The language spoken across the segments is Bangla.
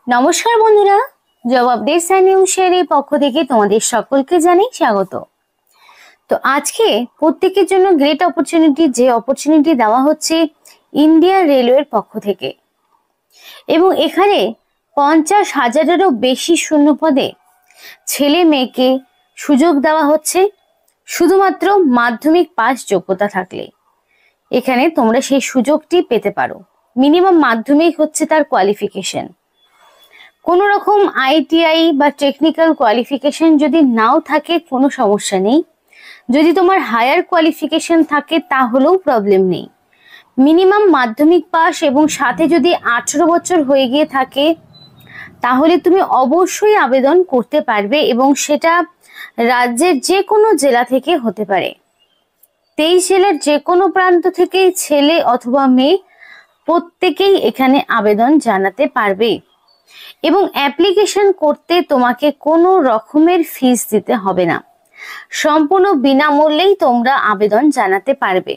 নমস্কার বন্ধুরা, জব আপডেটস এন্ড নিউজ শেয়ারের পক্ষ থেকে তোমাদের সকলকে জানাই স্বাগত। তো আজকে প্রত্যেকের জন্য গ্রেট অপরচুনিটি, যে অপরচুনিটি দেওয়া হচ্ছে ইন্ডিয়ান রেলওয়ের পক্ষ থেকে, এবং এখানে 50,000-এরও বেশি শূন্য পদে ছেলে মেয়েকে সুযোগ দেওয়া হচ্ছে শুধুমাত্র মাধ্যমিক পাস যোগ্যতা থাকলে। এখানে তোমরা সেই সুযোগটি পেতে পারো। মিনিমাম মাধ্যমিক হচ্ছে তার কোয়ালিফিকেশন। কোনো রকম আইটিআই বা টেকনিক্যাল কোয়ালিফিকেশন যদি নাও থাকে কোনো সমস্যা নেই, যদি তোমার হায়ার কোয়ালিফিকেশন থাকে তাহলেও প্রবলেম নেই। মিনিমাম মাধ্যমিক পাস এবং সাথে যদি 18 বছর হয়ে গিয়ে থাকে তাহলে তুমি অবশ্যই আবেদন করতে পারবে, এবং সেটা রাজ্যের যে কোনো জেলা থেকে হতে পারে। 23 জেলার যে কোনো প্রান্ত থেকেই ছেলে অথবা মেয়ে প্রত্যেকেই এখানে আবেদন জানাতে পারবে, এবং অ্যাপ্লিকেশন করতে তোমাকে কোনো রকমের ফিস দিতে হবে না। সম্পূর্ণ বিনামূল্যেই তোমরা আবেদন জানাতে পারবে।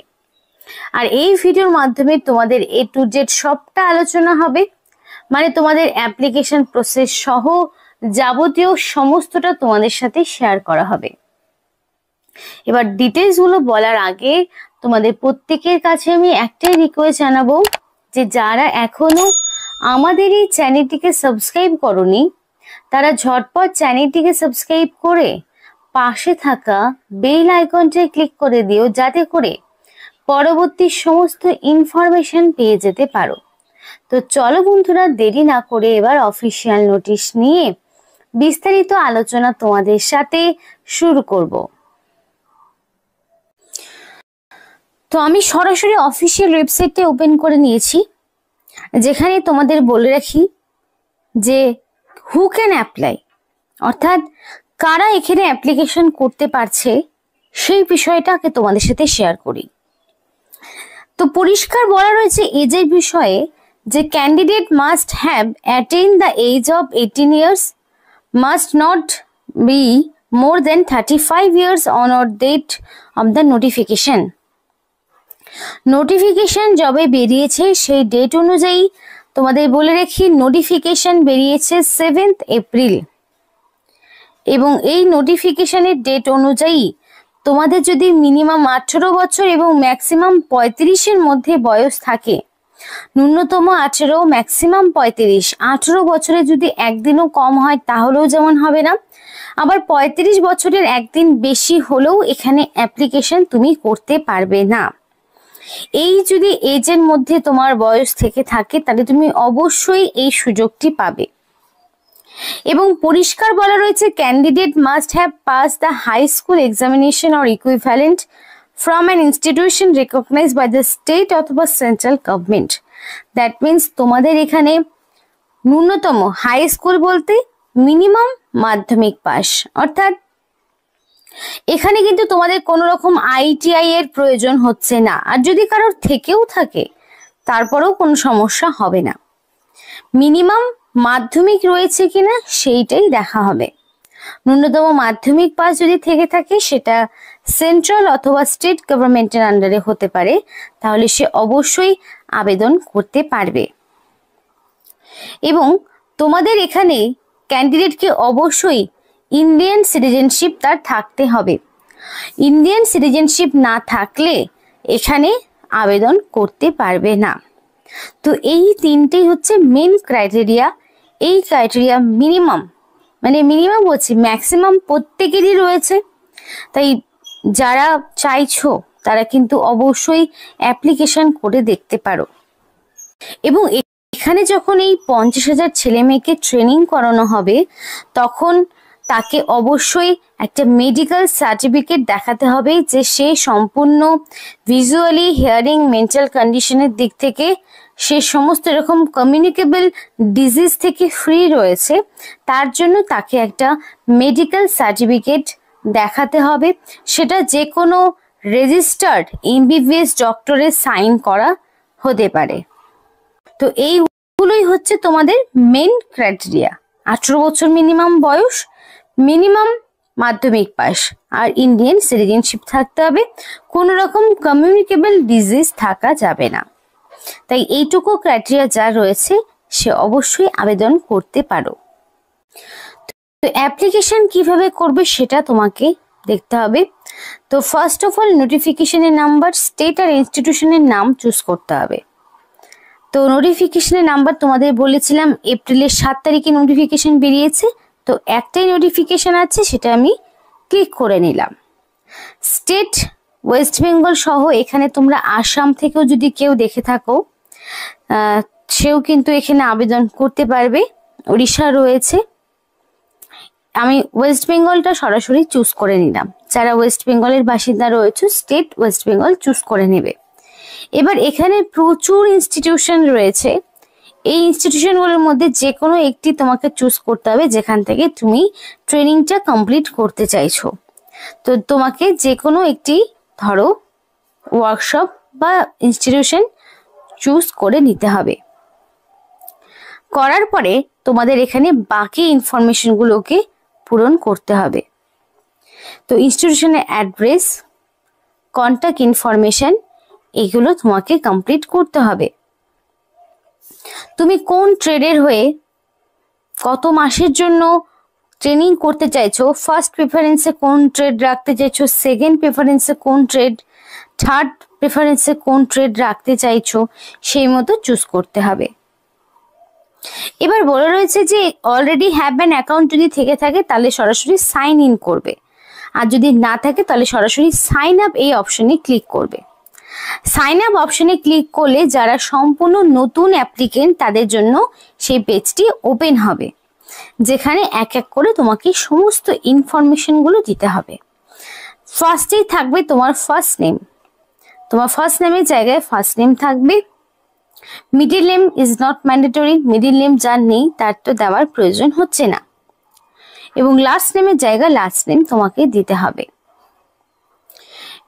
আর এই ভিডিওর মাধ্যমে তোমাদের A to Z সবটা আলোচনা হবে, মানে তোমাদের অ্যাপ্লিকেশন প্রসেস সহ যাবতীয় সমস্তটা তোমাদের সাথে শেয়ার করা হবে। এবার ডিটেলস গুলো বলার আগে তোমাদের প্রত্যেকের কাছে আমি একটাই রিকোয়েস্ট জানাবো, যে যারা এখনো আমাদের এই চ্যানেলটিকে সাবস্ক্রাইব করনি তারা ঝটপট চ্যানেলটিকে সাবস্ক্রাইব করে পাশে থাকা বেল আইকনটা ক্লিক করে দিও, যাতে করে পরবর্তী সমস্ত ইনফরমেশন পেয়ে যেতে পারো। তো চলো বন্ধুরা, দেরি না করে এবার অফিসিয়াল নোটিশ নিয়ে বিস্তারিত আলোচনা তোমাদের সাথে শুরু করব। তো আমি সরাসরি অফিসিয়াল ওয়েবসাইটে ওপেন করে নিয়েছি, যেখানে তোমাদের বলে রাখি যে হু ক্যান অ্যাপ্লাই, অর্থাৎ কারা এখানে অ্যাপ্লিকেশন করতে পারছে সেই বিষয়টাকে তোমাদের সাথে শেয়ার করি। তো পরিষ্কার বলা রয়েছে এজের বিষয়ে যে candidate must have attain the age of 18 years, must not be more than 35 years on or date of the notification. Notification যবে বেরিয়েছে সেই ডেট অনুযায়ী তোমাদের বলে রাখি, নোটিফিকেশন বেরিয়েছে 7 এপ্রিল, এবং এই নোটিফিকেশনের ডেট অনুযায়ী তোমাদের যদি মিনিমাম 18 বছর এবং ম্যাক্সিমাম 35-এর মধ্যে বয়স থাকে, ন্যূনতম 18 ম্যাক্সিমাম 35, 18 বছরে যদি একদিনও কম হয় তাহলেও যেমন হবে না, আবার 35 বছরের একদিন বেশি হলেও এখানে অ্যাপ্লিকেশন তুমি করতে পারবে না। এই যদি এজের মধ্যে তোমার বয়স থেকে থাকে তাহলে তুমি অবশ্যই এই সুযোগটি পাবে। এবং পরিষ্কার বলা রয়েছে candidate must have pass the high school examination or equivalent from an institution recognised by the state অথবা সেন্ট্রাল গভর্নমেন্ট। দ্যাট মিনস তোমাদের এখানে ন্যূনতম হাই স্কুল বলতে মিনিমাম মাধ্যমিক পাস, অর্থাৎ এখানে কিন্তু তোমাদের কোনো রকম আইটিআই এর প্রয়োজন হচ্ছে না। আর যদি কারোর থেকেও থাকে তারপরেও কোনো সমস্যা হবে না। মিনিমাম মাধ্যমিক রয়েছে কিনা সেইটাই দেখা হবে। ন্যূনতম মাধ্যমিক পাস যদি থেকে থাকে সেটা সেন্ট্রাল অথবা স্টেট গভর্নমেন্টের আন্ডারে হতে পারে, তাহলে সে অবশ্যই আবেদন করতে পারবে। এবং তোমাদের এখানে ক্যান্ডিডেটকে অবশ্যই ইন্ডিয়ান সিটিজেনশিপ তার থাকতে হবে। ইন্ডিয়ান সিটিজেনশিপ না থাকলে এখানে আবেদন করতে পারবে না। তো এই তিনটেই হচ্ছে মেন ক্রাইটেরিয়া। এই ক্রাইটেরিয়া মিনিমাম, মানে মিনিমাম বলছি ম্যাক্সিমাম প্রত্যেকেরই রয়েছে, তাই যারা চাইছো তারা কিন্তু অবশ্যই অ্যাপ্লিকেশন করে দেখতে পারো। এবং এখানে যখন এই 50,000 ছেলে মেয়েকে ট্রেনিং করানো হবে তখন তাকে অবশ্যই একটা মেডিকেল সার্টিফিকেট দেখাতে হবে যে সে সম্পূর্ণ ভিজুয়ালি, হিয়ারিং, মেন্টাল কন্ডিশনের দিক থেকে সে সমস্ত এরকম কমিউনিকেবল ডিজিজ থেকে ফ্রি রয়েছে। তার জন্য তাকে একটা মেডিকেল সার্টিফিকেট দেখাতে হবে, সেটা যে কোনো রেজিস্টার্ড এমবিবিএস ডক্টরের সাইন করা হতে পারে। তো এইগুলোই হচ্ছে তোমাদের মেন ক্রাইটেরিয়া। 18 বছর মিনিমাম বয়স, মিনিমাম মাধ্যমিক পাস, আর ইন্ডিয়ান সিটিজেনশিপ থাকতে হবে। কোনো রকম কমিউনিকেবল ডিজিজ থাকা যাবে না। তাই এইটুকু ক্রাইটেরিয়া যা রয়েছে সে অবশ্যই আবেদন করতে পারো। তো অ্যাপ্লিকেশন কিভাবে করবে সেটা তোমাকে দেখতে হবে। তো ফার্স্ট অফ অল নোটিফিকেশনের নাম্বার, স্টেট আর ইনস্টিটিউশনের নাম চুজ করতে হবে। তো নোটিফিকেশনের নাম্বার তোমাদের বলেছিলাম এপ্রিলের 7 তারিখে নোটিফিকেশন বেরিয়েছে। তো একটাই নোটিফিকেশন আছে, সেটা আমি ক্লিক করে নিলাম। স্টেট ওয়েস্ট বেঙ্গল সহ এখানে তোমরা আসাম থেকেও যদি কেউ দেখে থাকো সেও কিন্তু এখানে আবেদন করতে পারবে। ওড়িশা রয়েছে, আমি ওয়েস্ট বেঙ্গলটা সরাসরি চুজ করে নিলাম। যারা ওয়েস্ট বেঙ্গলের বাসিন্দা রয়েছে স্টেট ওয়েস্ট বেঙ্গল চুজ করে নেবে। এবার এখানে প্রচুর ইনস্টিটিউশন রয়েছে, এই ইনস্টিটিউশনগুলোর মধ্যে যে কোনো একটি তোমাকে চুজ করতে হবে যেখান থেকে তুমি ট্রেনিংটা কমপ্লিট করতে চাইছো। তো তোমাকে যে কোনো একটি ধরো ওয়ার্কশপ বা ইনস্টিটিউশন চুজ করে নিতে হবে। করার পরে তোমাদের এখানে বাকি ইনফরমেশনগুলোকে পূরণ করতে হবে। তো ইনস্টিটিউশনের অ্যাড্রেস, কন্ট্যাক্ট ইনফরমেশন এগুলো তোমাকে কমপ্লিট করতে হবে। তুমি কোন ট্রেডের হয়ে কত মাসের জন্য ট্রেনিং করতে চাইছো, ফার্স্ট প্রেফারেন্সে কোন ট্রেড রাখতে চাইছো, সেকেন্ড প্রেফারেন্সে কোন ট্রেড, থার্ড প্রেফারেন্সে কোন ট্রেড রাখতে চাইছো, সেই মতো চুজ করতে হবে। এবার বলে রয়েছে যে অলরেডি হ্যাভ অ্যান অ্যাকাউন্ট যদি থেকে থাকে তাহলে সরাসরি সাইন ইন করবে, আর যদি না থাকে তাহলে সরাসরি সাইন আপ এই অপশনে ক্লিক করবে। সাইন আপ অপশনে ক্লিক করলে যারা সম্পূর্ণ নতুন অ্যাপ্লিকেন্ট তাদের জন্য সেই পেজটি ওপেন হবে, যেখানে এক এক করে তোমাকে সমস্ত ইনফরমেশনগুলো দিতে হবে। ফার্স্টেই থাকবে তোমার ফার্স্ট নেম, তোমার ফার্স্ট নেমের জায়গায় ফার্স্ট নেম থাকবে। Middle name is not mandatory, middle name যার নেই তার তো দেওয়ার প্রয়োজন হচ্ছে না। এবং লাস্ট নেমের জায়গায় লাস্ট নেম তোমাকে দিতে হবে।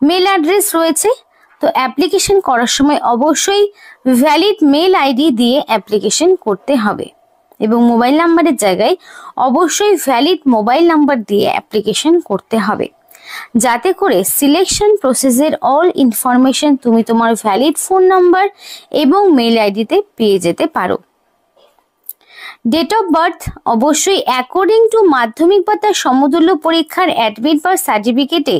মেল অ্যাড্রেস রয়েছে, তো অ্যাপ্লিকেশন করার সময় অবশ্যই ভ্যালিড মেল আইডি দিয়ে অ্যাপ্লিকেশন করতে হবে এবং মোবাইল নাম্বারের জায়গায় অবশ্যই ভ্যালিড মোবাইল নাম্বার দিয়ে অ্যাপ্লিকেশন করতে হবে, যাতে করে সিলেকশন প্রসেসের অল ইনফরমেশন তুমি তোমার ভ্যালিড ফোন নাম্বার এবং মেল আইডিতে পেয়ে যেতে পারো। ডেট অফ বার্থ অবশ্যই অ্যাকর্ডিং টু মাধ্যমিক বা তার সমতুল্য পরীক্ষার অ্যাডমিট বা সার্টিফিকেটে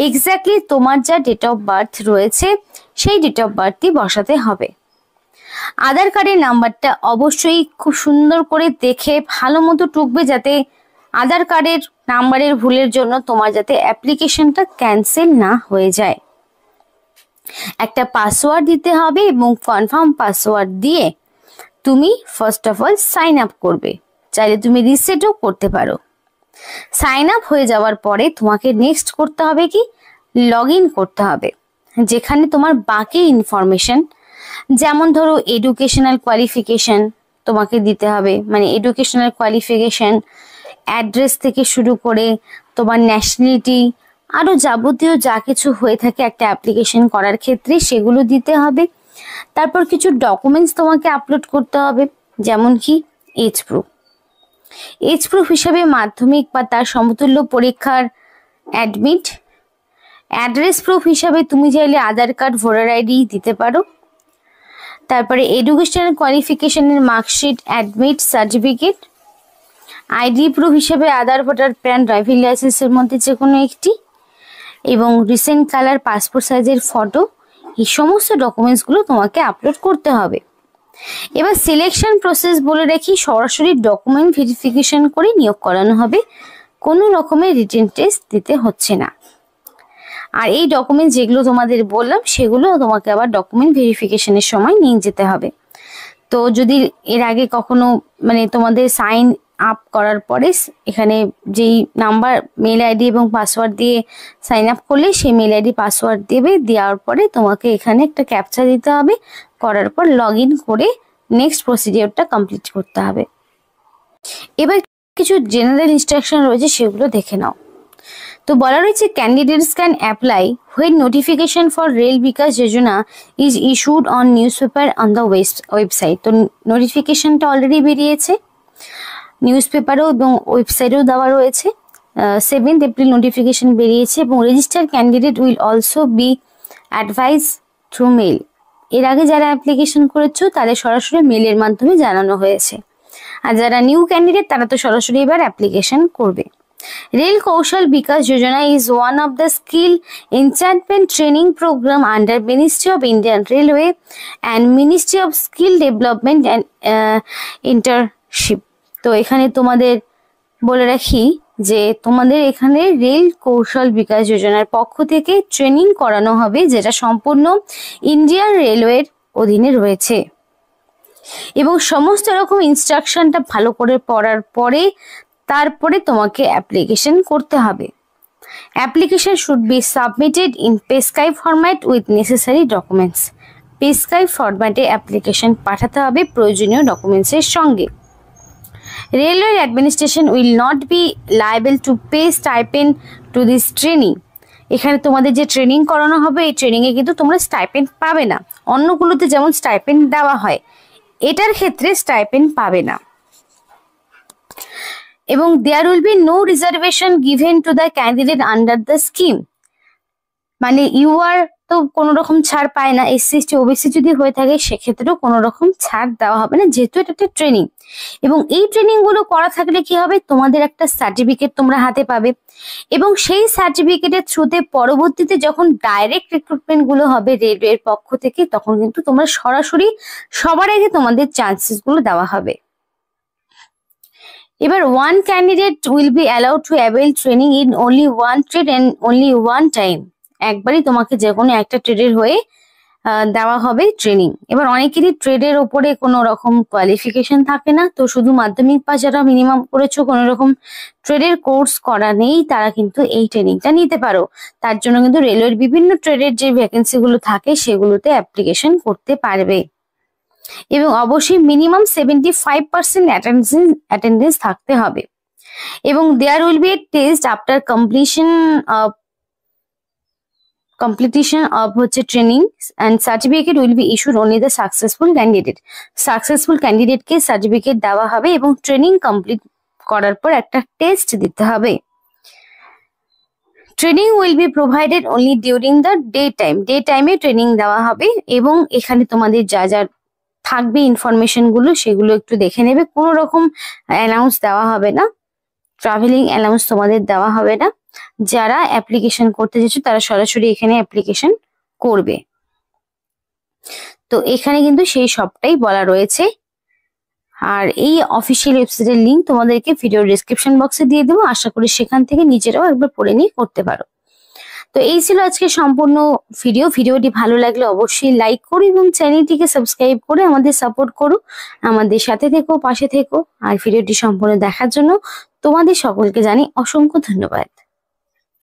এক্স্যাক্টলি তোমার যা ডেট অফ বার্থ রয়েছে সেই ডেট অফ বার্থই বসাতে হবে। আধার কার্ডের নাম্বারটা অবশ্যই খুব সুন্দর করে দেখে ভালো মতো টুকবে, যাতে আধার কার্ডের নাম্বারের ভুলের জন্য তোমার যাতে অ্যাপ্লিকেশনটা ক্যান্সেল না হয়ে যায়। একটা পাসওয়ার্ড দিতে হবে এবং কনফার্ম পাসওয়ার্ড দিয়ে তুমি first of all sign up করবে, চাইলে তুমি রিসেটও করতে পারো। সাইন আপ হয়ে যাওয়ার পরে তোমাকে নেক্সট করতে হবে কি লগ ইন করতে হবে, যেখানে তোমার বাকি ইনফরমেশন যেমন ধরো এডুকেশনাল কোয়ালিফিকেশন তোমাকে দিতে হবে, মানে এডুকেশনাল কোয়ালিফিকেশন, অ্যাড্রেস থেকে শুরু করে তোমার ন্যাশনালিটি, আরও যাবতীয় যা কিছু হয়ে থাকে একটা অ্যাপ্লিকেশন করার ক্ষেত্রে সেগুলো দিতে হবে। তারপর কিছু ডকুমেন্টস তোমাকে আপলোড করতে হবে, যেমন কি এজ প্রুফ, এজ প্রুফ হিসাবে মাধ্যমিক বা তার সমতুল্য পরীক্ষার অ্যাডমিট, অ্যাড্রেস প্রুফ হিসাবে তুমি চাইলে আধার কার্ড, ভোটার আইডি দিতে পারো। তারপরে এডুকেশনাল কোয়ালিফিকেশনের marksheet, admit, certificate, ID proof হিসেবে আধার, ভোটার, প্যান, ড্রাইভিং লাইসেন্সের মধ্যে যে কোনো একটি, এবং রিসেন্ট কালার পাসপোর্ট সাইজের ফটো, এই সমস্ত ডকুমেন্টসগুলো তোমাকে আপলোড করতে হবে। এবার সিলেকশন প্রসেস বলে রাখি, সরাসরি ডকুমেন্ট ভেরিফিকেশন করে নিয়োগ করানো হবে, কোনো রকমের রিটেন টেস্ট দিতে হচ্ছে না। আর এই ডকুমেন্ট যেগুলো তোমাদের বললাম সেগুলো তোমাকে আবার ডকুমেন্ট ভেরিফিকেশনের সময় নিয়ে যেতে হবে। তো যদি এর আগে কখনো মানে তোমাদের সাইন আপ করার পরে এখানে যেই নাম্বার, মেল আইডি এবং পাসওয়ার্ড দিয়ে সাইন আপ করলে সেই মেল আইডি পাসওয়ার্ড দেবে, দেওয়ার পরে তোমাকে এখানে একটা ক্যাপচা দিতে হবে, করার পর লগ ইন করে নেক্সট প্রসিডিওরটা কমপ্লিট করতে হবে। এবার কিছু জেনারেল ইনস্ট্রাকশন রয়েছে সেগুলো দেখে নাও। তো বলা রয়েছে candidates can apply when notification for Rail Vikas Yojana is issued on newspaper on the website. তো নোটিফিকেশনটা অলরেডি বেরিয়েছে, নিউজ পেপারেও এবং ওয়েবসাইটেও দেওয়া রয়েছে। 7 এপ্রিল নোটিফিকেশন বেরিয়েছে এবং registered candidate will also be advise through mail. এর আগে যারা অ্যাপ্লিকেশন করেছো তাদের সরাসরি মেলের মাধ্যমে জানানো হয়েছে, আর যারা নিউ ক্যান্ডিডেট তারা তো সরাসরি এবার অ্যাপ্লিকেশন করবে। রেল কৌশল Vikas Yojana is one of the skill enhancement training program under Ministry of Indian Railway and Ministry of Skill Development and Internship। তো এখানে তোমাদের বলে রাখি যে তোমাদের এখানে রেল কৌশল বিকাশ যোজনার পক্ষ থেকে ট্রেনিং করানো হবে, যেটা সম্পূর্ণ ইন্ডিয়ান রেলওয়ের অধীনে রয়েছে, এবং সমস্ত রকম ইনস্ট্রাকশনটা ভালো করে পড়ার পরে তারপরে তোমাকে অ্যাপ্লিকেশন করতে হবে। Application should be submitted in পেস্কাই ফরম্যাট উইথ নেসেসারি ডকুমেন্টস। পেস্কাই ফরম্যাটে অ্যাপ্লিকেশন পাঠাতে হবে প্রয়োজনীয় ডকুমেন্টসের সঙ্গে। Railway administration will not be liable to pay stipend to this training. এখানে তোমাদের যে ট্রেনিং করানো হবে এই ট্রেনিংয়ে কিন্তু তোমরা স্টাইপেন্ড পাবে না। অন্যগুলোতে যেমন স্টাইপেন্ড দেওয়া হয়, এটার ক্ষেত্রে স্টাইপেন্ড পাবে না। এবং there will be no reservation given to the candidate under the scheme. মানে ইউআর তো কোনো রকম ছাড় পায় না, এসসি এসটি ওবিসি যদি হয়ে থাকে সেক্ষেত্রেও কোনো রকম ছাড় দেওয়া হবে না, যেহেতু এটা একটা ট্রেনিং। এবং এই ট্রেনিং গুলো করা থাকলে কি হবে, তোমাদের একটা সার্টিফিকেট তোমরা হাতে পাবে, এবং সেই সার্টিফিকেটের থ্রুতে পরবর্তীতে যখন ডাইরেক্ট রিক্রুটমেন্ট গুলো হবে রেলওয়ের পক্ষ থেকে, তখন কিন্তু তোমরা সরাসরি সবার আগে তোমাদের চান্সেস গুলো দেওয়া হবে। এবার one candidate will be allowed to avail training in only one trade and only one time. একবারই তোমাকে যে কোনো একটা ট্রেডের হয়ে দেওয়া হবে ট্রেনিং। এবার অনেকেরই ট্রেডের ওপরে কোনো রকম কোয়ালিফিকেশন থাকে না, তো শুধু মাধ্যমিক পাস যারা মিনিমাম করেছো, কোনো রকম ট্রেডের কোর্স করা নেই, তারা কিন্তু এই ট্রেনিংটা নিতে পারো। তার জন্য কিন্তু রেলওয়ের বিভিন্ন ট্রেডের যে ভ্যাকেন্সি গুলো থাকে সেগুলোতে অ্যাপ্লিকেশন করতে পারবে, এবং অবশ্যই মিনিমাম 75% অ্যাটেন্ডেন্স থাকতে হবে। এবং there will be a test after completion of হচ্ছে training, and certificate will be issued only the successful candidate. Successful ক্যান্ডিডেটকে সার্টিফিকেট দেওয়া হবে, এবং ট্রেনিং কমপ্লিট করার পর একটা টেস্ট দিতে হবে। Training will be provided only during the day time. Day টাইমে ট্রেনিং দেওয়া হবে, এবং এখানে তোমাদের যা যা থাকবে ইনফরমেশন গুলো সেগুলো একটু দেখে নেবে। কোনো রকম অ্যানাউন্স দেওয়া হবে না, ট্রাভেলিং অ্যালাউন্স তোমাদের দেওয়া হবে না। যারা অ্যাপ্লিকেশন করতে চাইছো তারা সরাসরি এখানে অ্যাপ্লিকেশন করবে। তো এখানে কিন্তু সেই সবটাই বলা রয়েছে। আর এই অফিসিয়াল ওয়েবসাইটের লিঙ্ক তোমাদেরকে ভিডিও ডেসক্রিপশন বক্সে দিয়ে দেবো, আশা করি সেখান থেকে নিজেরাও একবার পড়ে নিয়ে করতে পারো। তো এই ছিল আজকে সম্পূর্ণ ভিডিওটি ভালো লাগলে অবশ্যই লাইক করো, এবং চ্যানেলটিকে সাবস্ক্রাইব করে আমাদের সাপোর্ট করো, আমাদের সাথে থেকো, পাশে থেকো। আর ভিডিওটি সম্পূর্ণ দেখার জন্য তোমাদের সকলকে জানাই অসংখ্য ধন্যবাদ।